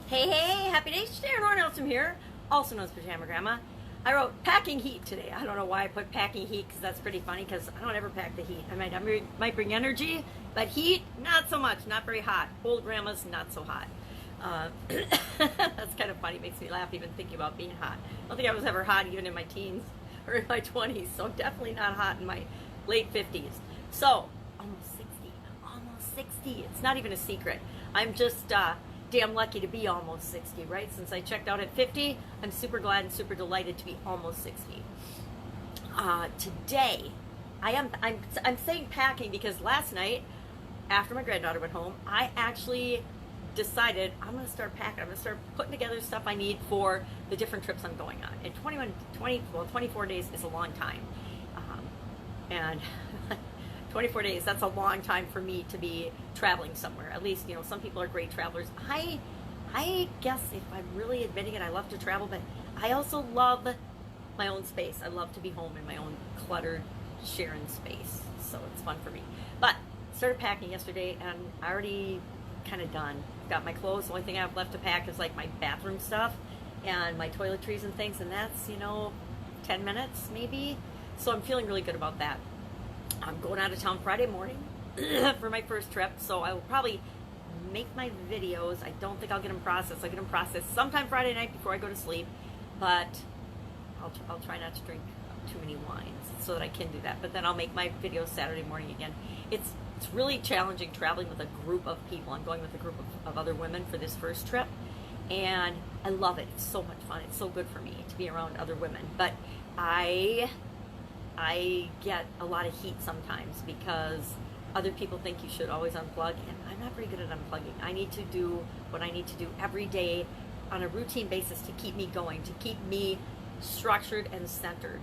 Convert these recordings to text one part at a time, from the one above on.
Hey, hey, happy days, Sharon Horne-Ellstrom here, also known as Pajama Grandma. I wrote packing heat today. I don't know why I put packing heat because that's pretty funny because I don't ever pack the heat. I might bring energy, but heat, not so much, not very hot. Old grandma's not so hot. That's kind of funny, makes me laugh even thinking about being hot. I don't think I was ever hot even in my teens or in my 20s, so definitely not hot in my late 50s. So, almost 60. It's not even a secret. I'm just damn lucky to be almost 60, right? Since I checked out at 50, I'm super glad and super delighted to be almost 60. Today, I'm saying packing because last night, after my granddaughter went home, I actually decided I'm going to start packing. I'm going to start putting together stuff I need for the different trips I'm going on. And 24 days is a long time. And 24 days, that's a long time for me to be traveling somewhere. At least, some people are great travelers. I guess if I'm really admitting it, I love to travel, but I also love my own space. I love to be home in my own cluttered Sharon space. So it's fun for me. But started packing yesterday and I already kind of done. Got my clothes. The only thing I have left to pack is like my bathroom stuff and my toiletries and things, and that's 10 minutes maybe. So I'm feeling really good about that. I'm going out of town Friday morning for my first trip, so I will probably make my videos. I don't think I'll get them processed. I'll get them processed sometime Friday night before I go to sleep, but I'll try not to drink too many wines so that I can do that. But then I'll make my videos Saturday morning again. It's really challenging traveling with a group of people. I'm going with a group of other women for this first trip, and I love it. It's so much fun. It's so good for me to be around other women. But I get a lot of heat sometimes because other people think you should always unplug, and I'm not very good at unplugging. I need to do what I need to do every day on a routine basis to keep me going, to keep me structured and centered.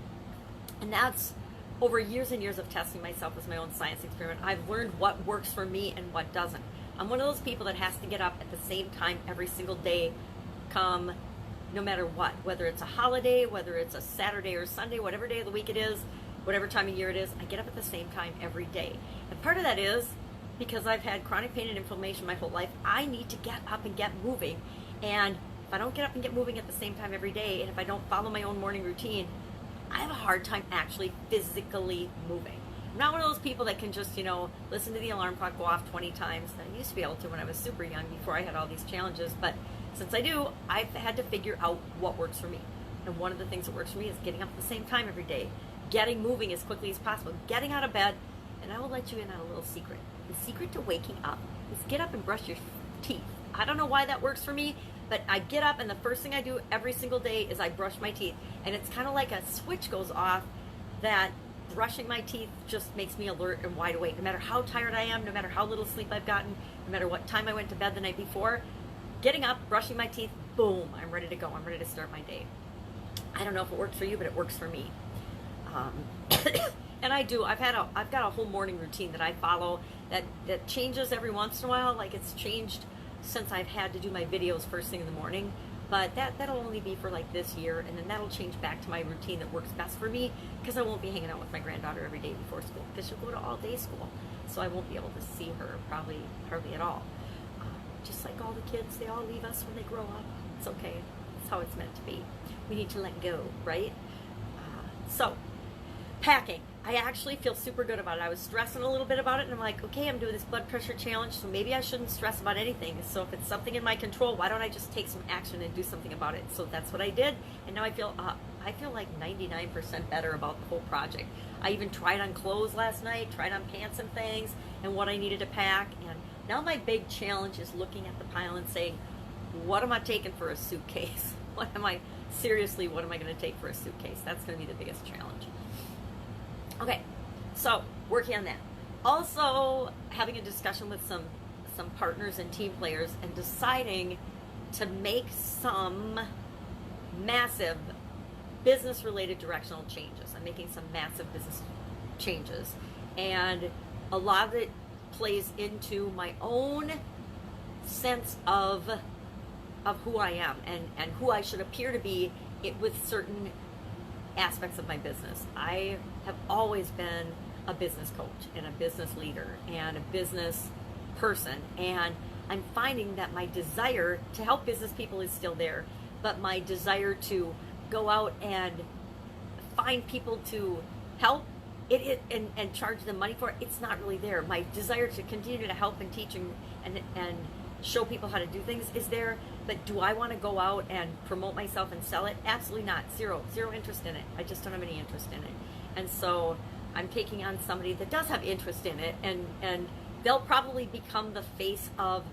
And that's over years and years of testing myself as my own science experiment. I've learned what works for me and what doesn't. I'm one of those people that has to get up at the same time every single day, no matter what, whether it's a holiday, whether it's a Saturday or Sunday, whatever day of the week it is, whatever time of year it is, I get up at the same time every day. And part of that is because I've had chronic pain and inflammation my whole life. I need to get up and get moving. And if I don't get up and get moving at the same time every day, and if I don't follow my own morning routine, I have a hard time actually physically moving. I'm not one of those people that can just, listen to the alarm clock go off 20 times. I used to be able to when I was super young before I had all these challenges. But since I do, I've had to figure out what works for me. And one of the things that works for me is getting up at the same time every day, getting moving as quickly as possible, getting out of bed. And I will let you in on a little secret. The secret to waking up is get up and brush your teeth. I don't know why that works for me, but I get up and the first thing I do every single day is I brush my teeth. And it's kind of like a switch goes off that brushing my teeth just makes me alert and wide awake. No matter how tired I am, no matter how little sleep I've gotten, no matter what time I went to bed the night before, getting up, brushing my teeth, boom, I'm ready to go. I'm ready to start my day. I don't know if it works for you, but it works for me. And I do. I've got a whole morning routine that I follow that changes every once in a while. Like it's changed since I've had to do my videos first thing in the morning. But that'll only be for like this year, and then that'll change back to my routine that works best for me because I won't be hanging out with my granddaughter every day before school because she'll go to all day school, so I won't be able to see her probably hardly at all. Just like all the kids, they all leave us when they grow up. It's okay. It's how it's meant to be. We need to let go, right? So, packing. I actually feel super good about it. I was stressing a little bit about it, and I'm like, okay, I'm doing this blood pressure challenge, so maybe I shouldn't stress about anything. So if it's something in my control, why don't I just take some action and do something about it? So that's what I did, and now I feel like 99% better about the whole project. I even tried on clothes last night, tried on pants and things, and what I needed to pack, and now my big challenge is looking at the pile and saying, what am I taking for a suitcase? What am I going to take for a suitcase? That's going to be the biggest challenge. Okay, so working on that. Also having a discussion with some partners and team players and deciding to make some massive business-related directional changes. I'm making some massive business changes, and a lot of it plays into my own sense of who I am and who I should appear to be with certain aspects of my business. I have always been a business coach and a business leader and a business person, and I'm finding that my desire to help business people is still there, but my desire to go out and find people to help and charge them money for it, it's not really there. My desire to continue to help and teach and show people how to do things is there, but do I want to go out and promote myself and sell it? Absolutely not. Zero interest in it. I just don't have any interest in it. And so I'm taking on somebody that does have interest in it, and they'll probably become the face of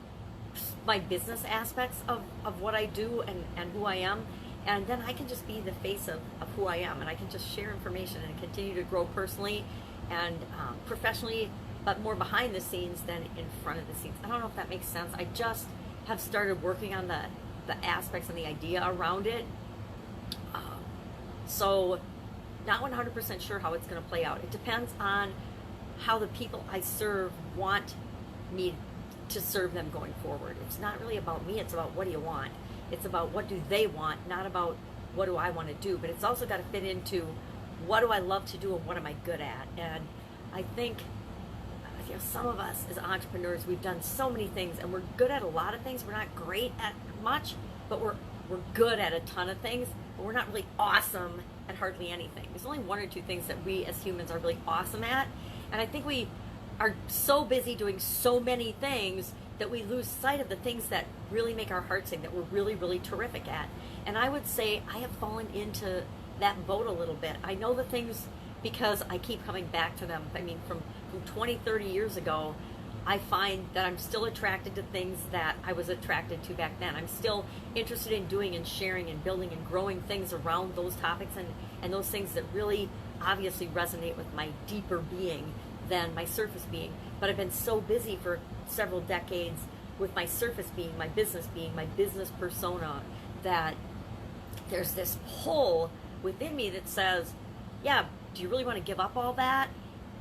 my business aspects of what I do and who I am. And then I can just be the face of who I am, and I can just share information and continue to grow personally and professionally, but more behind the scenes than in front of the scenes. I don't know if that makes sense. I just have started working on the aspects and the idea around it. So not 100% sure how it's going to play out. It depends on how the people I serve want me to serve them going forward. It's not really about me. It's about what do you want. It's about what do they want, not about what do I want to do. But it's also got to fit into what do I love to do and what am I good at. And I think, some of us as entrepreneurs, we've done so many things and we're good at a lot of things. We're not great at much, but we're good at a ton of things, but we're not really awesome at hardly anything. There's only one or two things that we as humans are really awesome at. And I think we are so busy doing so many things that we lose sight of the things that really make our heart sing, that we're really, really terrific at. And I would say I have fallen into that boat a little bit. I know the things because I keep coming back to them. I mean, from 20, 30 years ago, I find that I'm still attracted to things that I was attracted to back then. I'm still interested in doing and sharing and building and growing things around those topics and those things that really obviously resonate with my deeper being than my surface being. But I've been so busy for several decades with my surface being, my business persona, that there's this pull within me that says, yeah, do you really want to give up all that?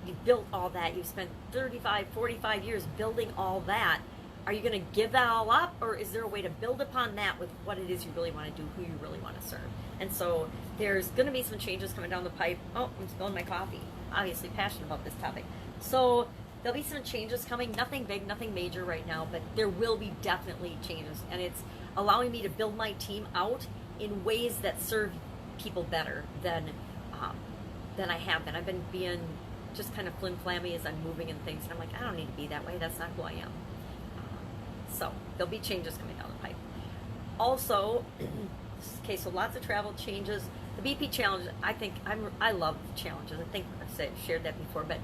You built all that. You've spent 35, 45 years building all that. Are you going to give that all up? Or is there a way to build upon that with what it is you really want to do, who you really want to serve? And so there's going to be some changes coming down the pipe. Oh, I'm spilling my coffee. Obviously passionate about this topic. So there'll be some changes coming. Nothing big, nothing major right now, but there will be definitely changes. And it's allowing me to build my team out in ways that serve people better than I have been. I've been being just kind of flim-flammy as I'm moving and things, and I'm like, I don't need to be that way. That's not who I am. So there'll be changes coming down the pipe. Also, okay, so lots of travel changes. The BP challenge, I love challenges. I think I've shared that before, but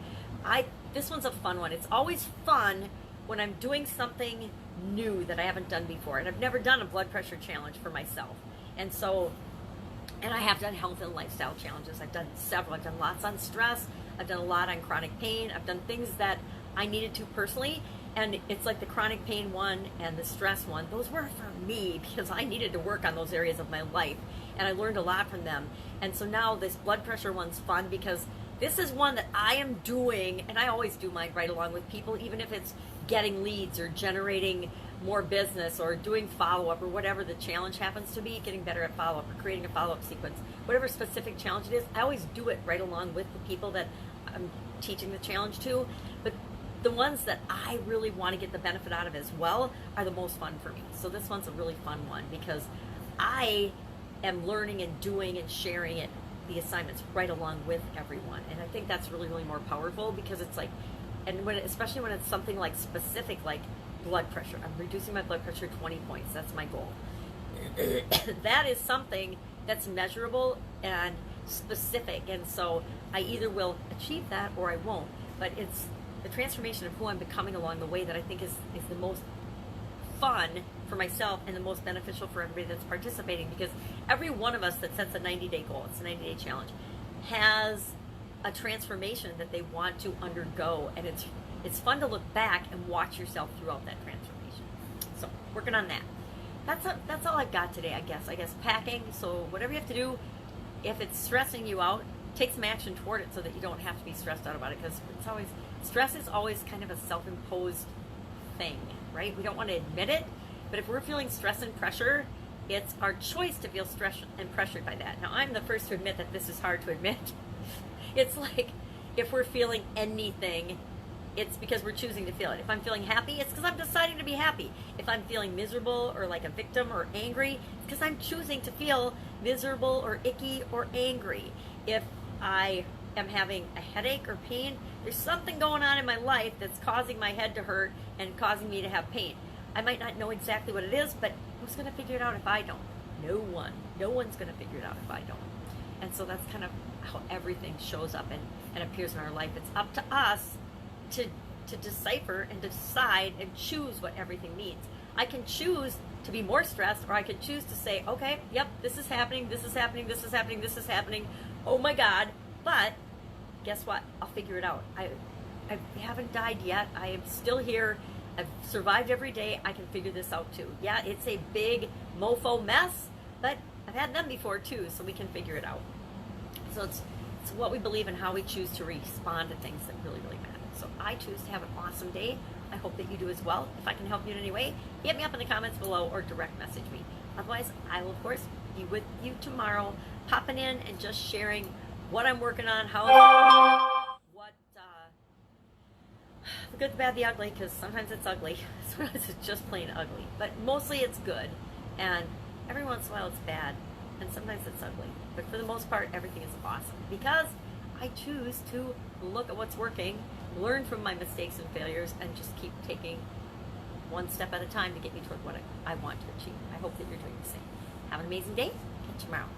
this one's a fun one. It's always fun when I'm doing something new that I haven't done before, and I've never done a blood pressure challenge for myself. And I have done health and lifestyle challenges. I've done several. I've done lots on stress. I've done a lot on chronic pain. I've done things that I needed to personally. And it's like the chronic pain one and the stress one. Those were for me because I needed to work on those areas of my life. And I learned a lot from them. And so now this blood pressure one's fun because this is one that I am doing, and I always do mine right along with people, even if it's getting leads or generating more business or doing follow-up or whatever the challenge happens to be, getting better at follow-up or creating a follow-up sequence, whatever specific challenge it is, I always do it right along with the people that I'm teaching the challenge to. But the ones that I really want to get the benefit out of as well are the most fun for me. So this one's a really fun one because I am learning and doing and sharing it, the assignments right along with everyone. And I think that's really, really more powerful because it's like, and especially when it's something like specific, like blood pressure. I'm reducing my blood pressure 20 points. That's my goal. That is something that's measurable and specific. And so I either will achieve that or I won't. But it's the transformation of who I'm becoming along the way that I think is the most fun for myself and the most beneficial for everybody that's participating, because every one of us that sets a 90-day goal, it's a 90-day challenge, has a transformation that they want to undergo, and it's fun to look back and watch yourself throughout that transformation. So working on that. That's all I've got today, I guess packing. So whatever you have to do, if it's stressing you out, take some action toward it so that you don't have to be stressed out about it, because stress is always kind of a self-imposed thing, right? We don't want to admit it, but if we're feeling stress and pressure, it's our choice to feel stressed and pressured by that. Now, I'm the first to admit that this is hard to admit. It's like if we're feeling anything it's because we're choosing to feel it. If I'm feeling happy, it's because I'm deciding to be happy. If I'm feeling miserable or like a victim or angry, it's because I'm choosing to feel miserable or icky or angry. If I am having a headache or pain, there's something going on in my life that's causing my head to hurt and causing me to have pain. I might not know exactly what it is, but who's going to figure it out if I don't? No one. No one's going to figure it out if I don't. And so that's kind of how everything shows up and appears in our life. It's up to us to decipher and decide and choose what everything means. I can choose to be more stressed, or I could choose to say, okay, yep, this is happening, this is happening, this is happening, this is happening. Oh my God. But guess what? I'll figure it out. I haven't died yet. I am still here. I've survived every day. I can figure this out too. Yeah, it's a big mofo mess, but I've had them before too, so we can figure it out. So it's what we believe and how we choose to respond to things that really, really matter. So I choose to have an awesome day. I hope that you do as well. If I can help you in any way, hit me up in the comments below or direct message me. Otherwise, I will, of course, be with you tomorrow, popping in and just sharing what I'm working on, the good, the bad, the ugly, because sometimes it's ugly. Sometimes it's just plain ugly. But mostly it's good. And every once in a while it's bad. And sometimes it's ugly. But for the most part, everything is awesome. Because I choose to look at what's working, learn from my mistakes and failures, and just keep taking one step at a time to get me toward what I want to achieve. I hope that you're doing the same. Have an amazing day. Catch you tomorrow.